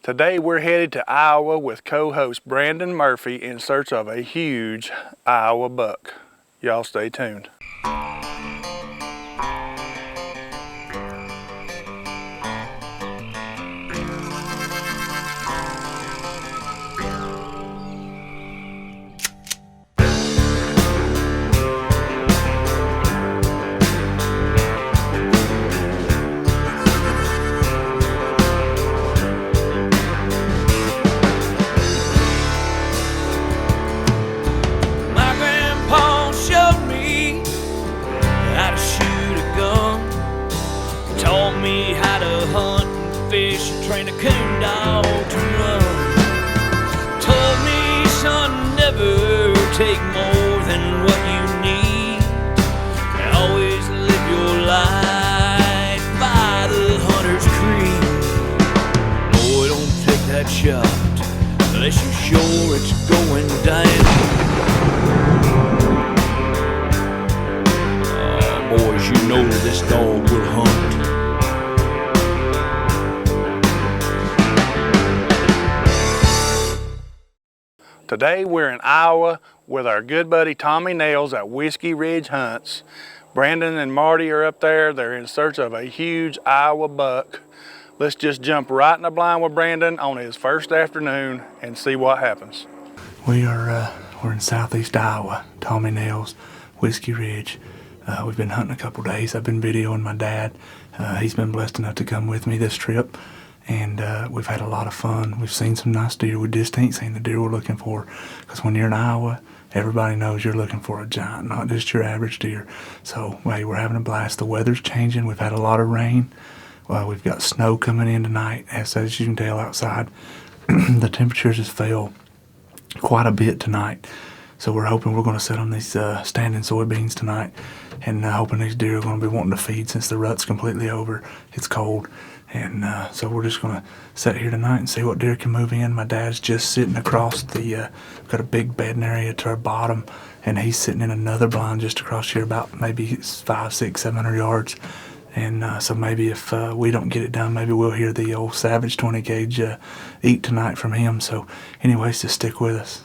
Today we're headed to Iowa with co-host Brandon Murphy in search of a huge Iowa buck. Y'all stay tuned. Train a coon dog to run. Told me, son, never take more than what you need, and always live your life by the hunter's creed. Boy, don't take that shot unless you're sure it's going down. Boys, you know this dog will hunt. Today we're in Iowa with our good buddy Tommy Nails at Whiskey Ridge Hunts. Brandon and Marty are up there. They're in search of a huge Iowa buck. Let's just jump right in the blind with Brandon on his first afternoon and see what happens. We're in southeast Iowa, Tommy Nails, Whiskey Ridge. We've been hunting a couple days. I've been videoing my dad. He's been blessed enough to come with me this trip. And we've had a lot of fun. We've seen some nice deer. We just ain't seen the deer we're looking for. Because when you're in Iowa, everybody knows you're looking for a giant, not just your average deer. So, hey, we're having a blast. The weather's changing. We've had a lot of rain. We've got snow coming in tonight. As you can tell outside, the temperatures just fell quite a bit tonight. So we're hoping we're going to sit on these standing soybeans tonight. And hoping these deer are going to be wanting to feed since the rut's completely over. It's cold. And so we're just going to sit here tonight and see what deer can move in. My dad's just sitting across the, got a big bedding area to our bottom, and he's sitting in another blind just across here about maybe 500, 600, 700 yards. And so maybe if we don't get it done, maybe we'll hear the old Savage 20 gauge eat tonight from him. So anyways, just stick with us.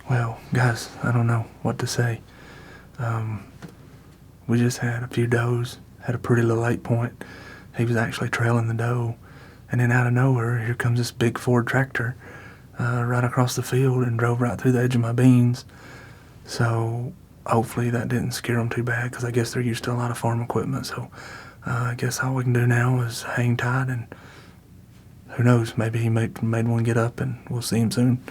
Well, guys, I don't know what to say. We just had a few does at a pretty little 8-point. He was actually trailing the doe, and then out of nowhere, here comes this big Ford tractor right across the field and drove right through the edge of my beans. So hopefully that didn't scare them too bad, because I guess they're used to a lot of farm equipment. So I guess all we can do now is hang tight, and who knows, maybe he made one get up and we'll see him soon.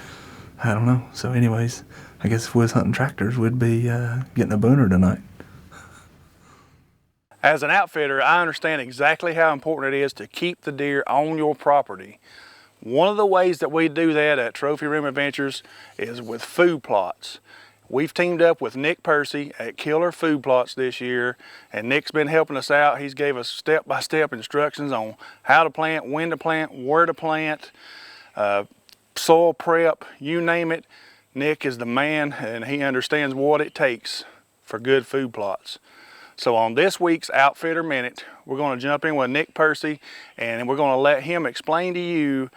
I don't know. So anyways, I guess if we was hunting tractors, we'd be getting a booner tonight. As an outfitter, I understand exactly how important it is to keep the deer on your property. One of the ways that we do that at Trophy Room Adventures is with food plots. We've teamed up with Nick Percy at Killer Food Plots this year, and Nick's been helping us out. He's gave us step-by-step instructions on how to plant, when to plant, where to plant, soil prep, you name it. Nick is the man, and he understands what it takes for good food plots. So on this week's Outfitter Minute, we're going to jump in with Nick Percy, and we're going to let him explain to you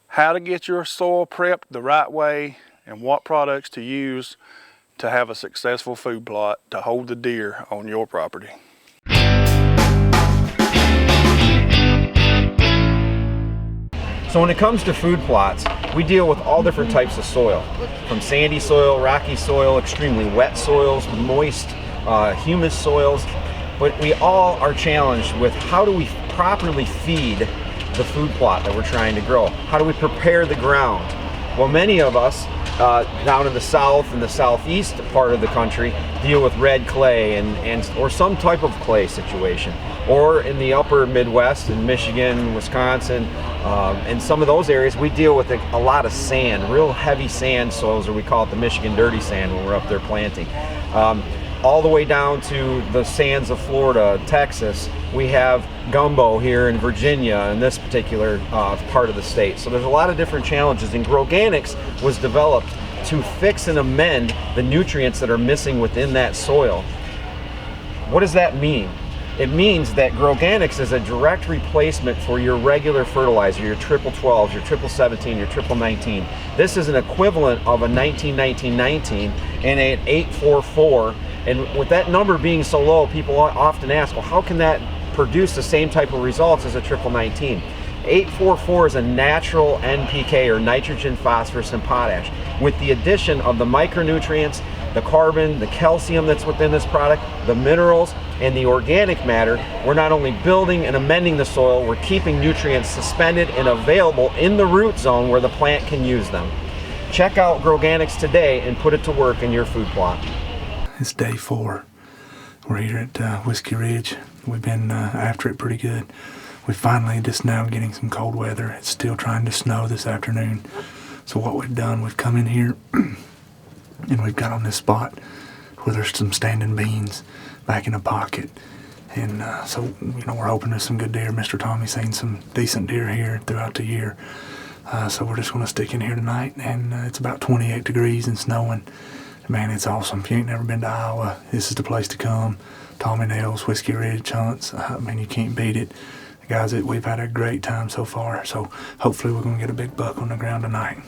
how to get your soil prepped the right way and what products to use to have a successful food plot to hold the deer on your property. So when it comes to food plots, we deal with all different types of soil, from sandy soil, rocky soil, extremely wet soils, moist, humus soils, but we all are challenged with how do we properly feed the food plot that we're trying to grow? How do we prepare the ground? Well, many of us down in the south and the southeast part of the country deal with red clay or some type of clay situation, or in the upper Midwest in Michigan, Wisconsin, and some of those areas we deal with a lot of sand, real heavy sand soils, or we call it the Michigan dirty sand when we're up there planting. All the way down to the sands of Florida, Texas. We have gumbo here in Virginia in this particular part of the state. So there's a lot of different challenges, and Growganics was developed to fix and amend the nutrients that are missing within that soil. What does that mean? It means that Growganics is a direct replacement for your regular fertilizer, your triple 12s, your triple 17, your triple 19. This is an equivalent of a 19-19-19 and an 844. And with that number being so low, people often ask, well, how can that produce the same type of results as a triple 19? 844 is a natural NPK, or nitrogen, phosphorus, and potash. With the addition of the micronutrients, the carbon, the calcium that's within this product, the minerals, and the organic matter, we're not only building and amending the soil, we're keeping nutrients suspended and available in the root zone where the plant can use them. Check out Growganics today and put it to work in your food plot. It's day 4. We're here at Whiskey Ridge. We've been after it pretty good. We finally just now getting some cold weather. It's still trying to snow this afternoon. So what we've done, we've come in here and we've got on this spot where there's some standing beans back in a pocket. And so, we're hoping there's some good deer. Mr. Tommy's seen some decent deer here throughout the year. So we're just going to stick in here tonight, and it's about 28 degrees and snowing. Man, it's awesome. If you ain't never been to Iowa, this is the place to come. Tommy Nails, Whiskey Ridge hunts. You can't beat it. Guys, we've had a great time so far. So hopefully we're going to get a big buck on the ground tonight.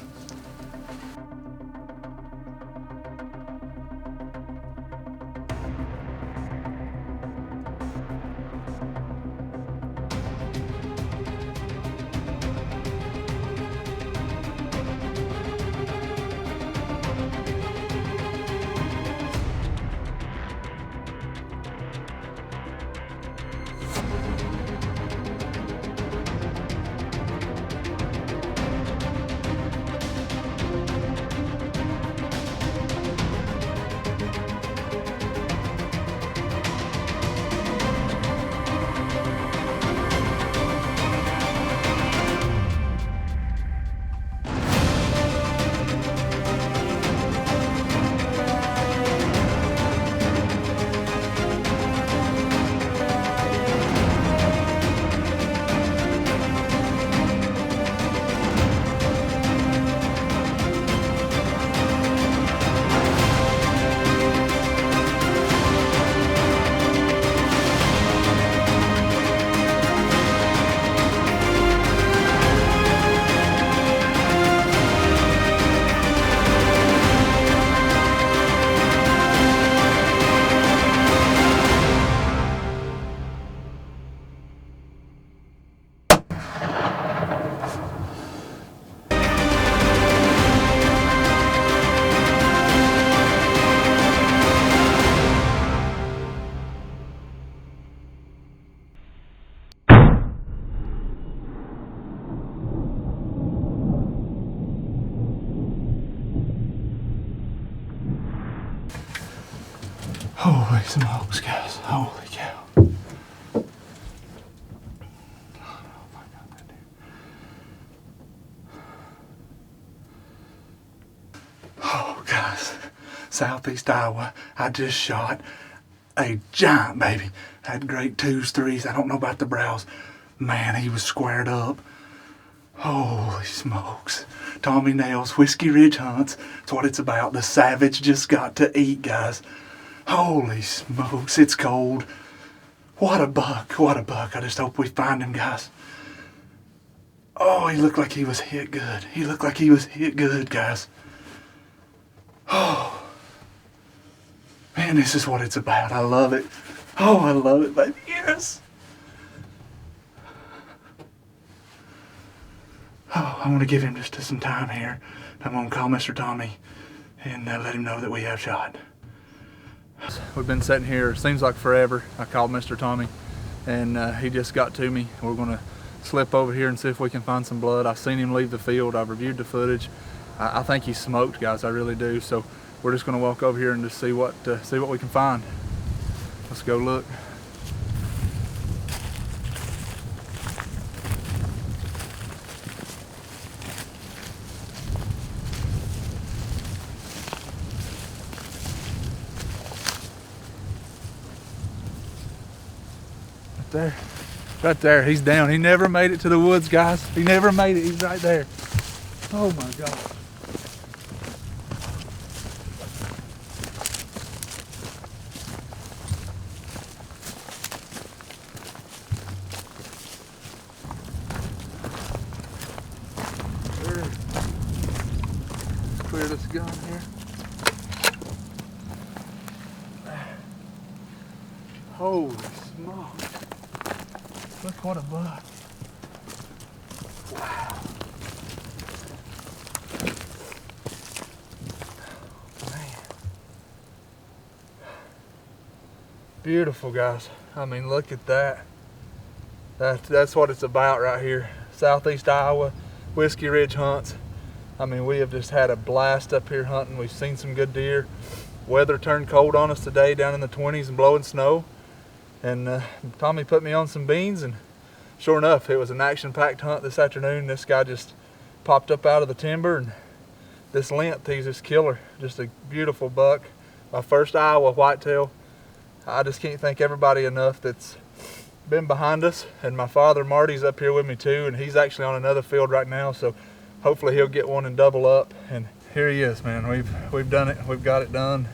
Holy smokes, guys. Holy cow. Oh, guys. Southeast Iowa. I just shot a giant baby. Had great 2s, 3s. I don't know about the browse. Man, he was squared up. Holy smokes. Tommy Nails, Whiskey Ridge hunts. That's what it's about. The savage just got to eat, guys. Holy smokes, it's cold. What a buck, what a buck. I just hope we find him, guys. Oh, he looked like he was hit good. He looked like he was hit good, guys. Oh, man, this is what it's about. I love it. Oh, I love it, baby. Yes. Oh, I'm going to give him just some time here. I'm going to call Mr. Tommy and let him know that we have shot. We've been sitting here, seems like forever. I called Mr. Tommy and he just got to me. We're going to slip over here and see if we can find some blood. I've seen him leave the field. I've reviewed the footage. I think he's smoked, guys. I really do. So we're just going to walk over here and just see what we can find. Let's go look. There, right there, he's down. He never made it to the woods, guys. He never made it. He's right there. Oh my God. Clear this gun here. Holy smokes. Look what a buck. Wow. Man. Beautiful, guys. I mean, look at that. That's what it's about right here. Southeast Iowa, Whiskey Ridge hunts. I mean, we have just had a blast up here hunting. We've seen some good deer. Weather turned cold on us today, down in the 20s and blowing snow. And Tommy put me on some beans, and sure enough, it was an action-packed hunt this afternoon. This guy just popped up out of the timber, and this length, he's just killer. Just a beautiful buck. My first Iowa whitetail. I just can't thank everybody enough that's been behind us, and my father Marty's up here with me too, and he's actually on another field right now, so hopefully he'll get one and double up. And here he is, man. We've done it. We've got it done.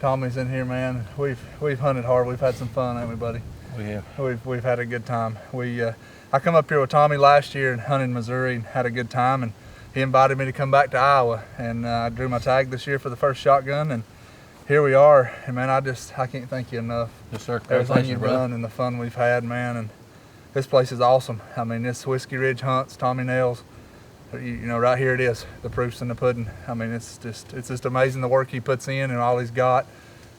Tommy's in here, man. We've hunted hard. We've had some fun, haven't we, buddy? We have. We've had a good time. I come up here with Tommy last year and hunted in Missouri and had a good time, and he invited me to come back to Iowa, and I drew my tag this year for the first shotgun, and here we are. And man, I can't thank you enough. Yes, sir. Everything you've done and the fun we've had, man. And this place is awesome. I mean, this Whiskey Ridge hunts, Tommy Nails. You know, right here it is. The proof's in the pudding. I mean, it's just amazing the work he puts in and all he's got,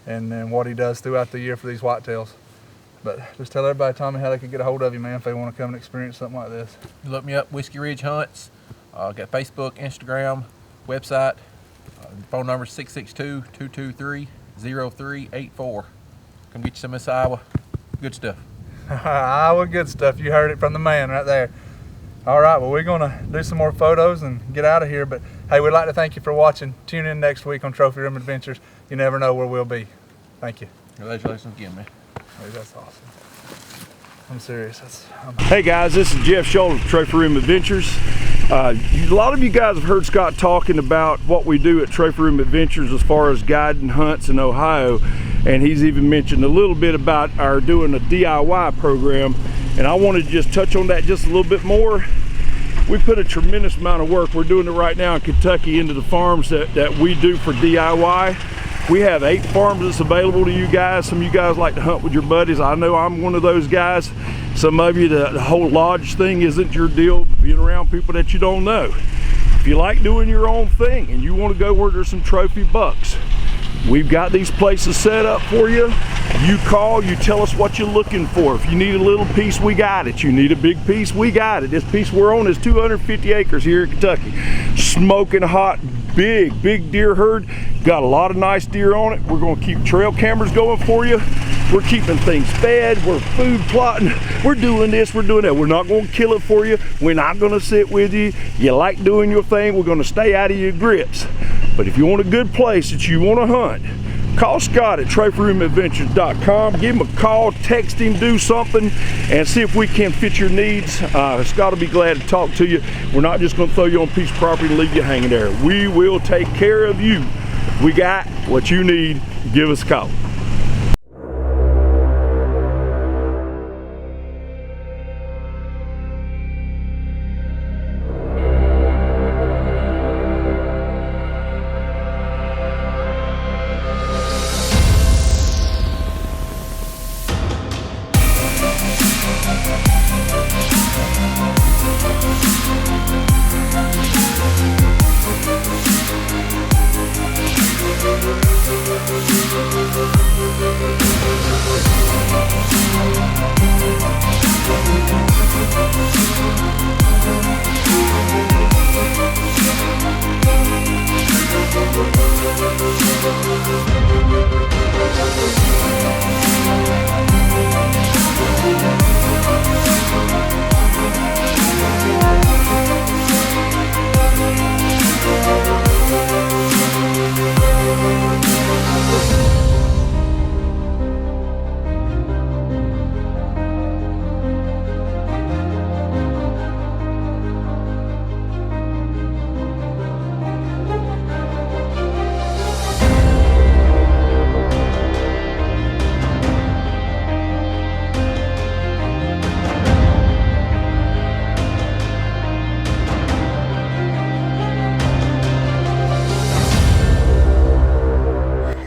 and what he does throughout the year for these whitetails. But just tell everybody, Tommy, how they can get a hold of you, man, if they want to come and experience something like this. You look me up, Whiskey Ridge Hunts. Got Facebook, Instagram, website. Phone number 662-223-0384. Come get you some of this Iowa good stuff. Iowa good stuff. You heard it from the man right there. All right, well, we're going to do some more photos and get out of here. But, hey, we'd like to thank you for watching. Tune in next week on Trophy Room Adventures. You never know where we'll be. Thank you. Congratulations again, man. Hey, that's awesome. I'm serious. Hey guys, this is Jeff Scholl of Trophy Room Adventures. A lot of you guys have heard Scott talking about what we do at Trophy Room Adventures as far as guiding hunts in Ohio, and he's even mentioned a little bit about our doing a DIY program, and I wanted to just touch on that just a little bit more. We put a tremendous amount of work, we're doing it right now in Kentucky, into the farms that we do for DIY. We have 8 farms that's available to you guys. Some of you guys like to hunt with your buddies. I know I'm one of those guys. Some of you, the whole lodge thing isn't your deal, being around people that you don't know. If you like doing your own thing and you want to go where there's some trophy bucks, we've got these places set up for you. You call, you tell us what you're looking for. If you need a little piece, we got it. You need a big piece, we got it. This piece we're on is 250 acres here in Kentucky. Smoking hot, big deer herd. Got a lot of nice deer on it. We're gonna keep trail cameras going for you. We're keeping things fed, we're food plotting, we're doing this, we're doing that. We're not gonna kill it for you. We're not gonna sit with you. You like doing your thing, we're gonna stay out of your grips. But if you want a good place that you wanna hunt, call Scott at trophroomadventures.com. Give him a call, text him, do something, and see if we can fit your needs. Scott will be glad to talk to you. We're not just gonna throw you on a piece of property and leave you hanging there. We will take care of you. We got what you need. Give us a call.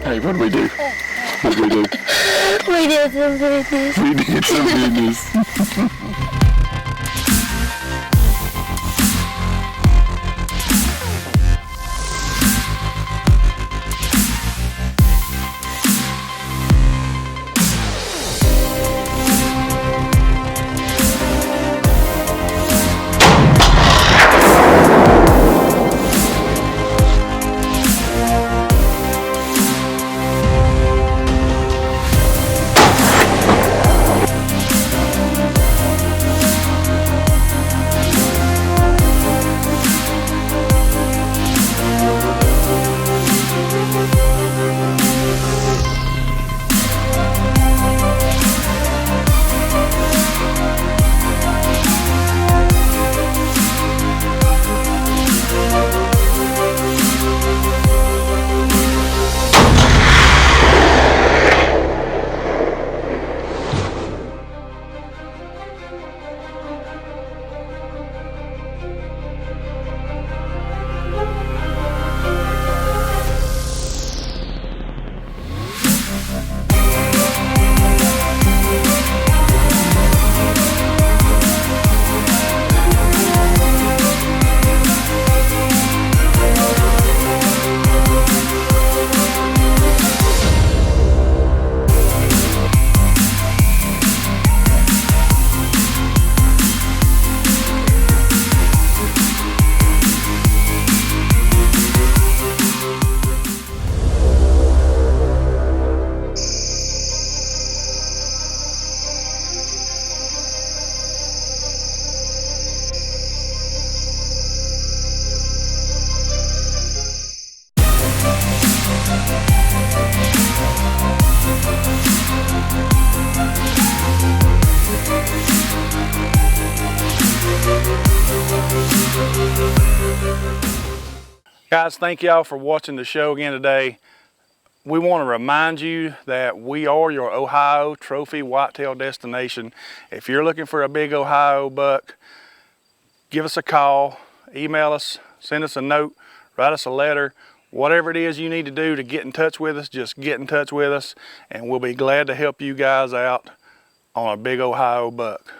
Hey, what did we do? What did we do? We did some business. We did some business. Guys, thank y'all for watching the show again today. We want to remind you that we are your Ohio trophy whitetail destination. If you're looking for a big Ohio buck, give us a call, email us, send us a note, write us a letter. Whatever it is you need to do to get in touch with us, just get in touch with us, and we'll be glad to help you guys out on a big Ohio buck.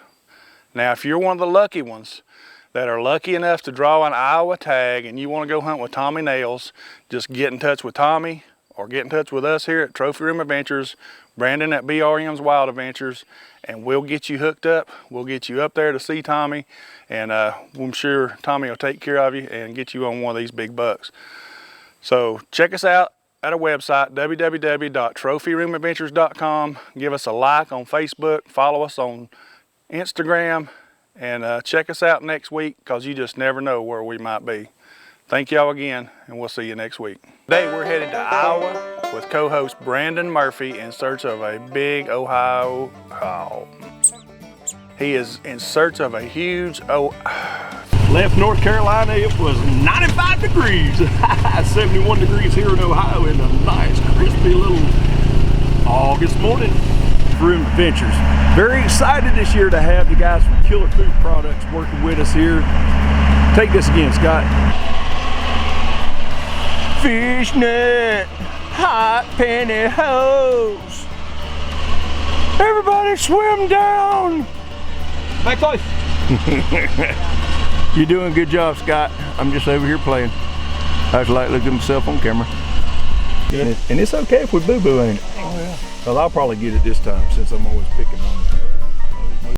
Now, if you're one of the lucky ones that are lucky enough to draw an Iowa tag and you want to go hunt with Tommy Nails, just get in touch with Tommy or get in touch with us here at Trophy Room Adventures, Brandon at BRM's Wild Adventures, and we'll get you hooked up. We'll get you up there to see Tommy, and I'm sure Tommy will take care of you and get you on one of these big bucks. So check us out at our website, www.trophyroomadventures.com. Give us a like on Facebook, follow us on Instagram, and check us out next week, because you just never know where we might be. Thank y'all again, and we'll see you next week. Today we're headed to Iowa with co-host Brandon Murphy in search of a big Ohio. He is in search of a huge Left North Carolina, it was 95 degrees. 71 degrees here in Ohio in a nice crispy little August morning. Room Adventures. Very excited this year to have the guys from Killer Food Products working with us here. Take this again, Scott. Fishnet, hot pantyhose. Everybody swim down. Back close. You're doing a good job, Scott. I'm just over here playing. I just like looking at myself on camera. And it's okay if we boo-boo, ain't it? Oh yeah. Well, I'll probably get it this time since I'm always picking on it.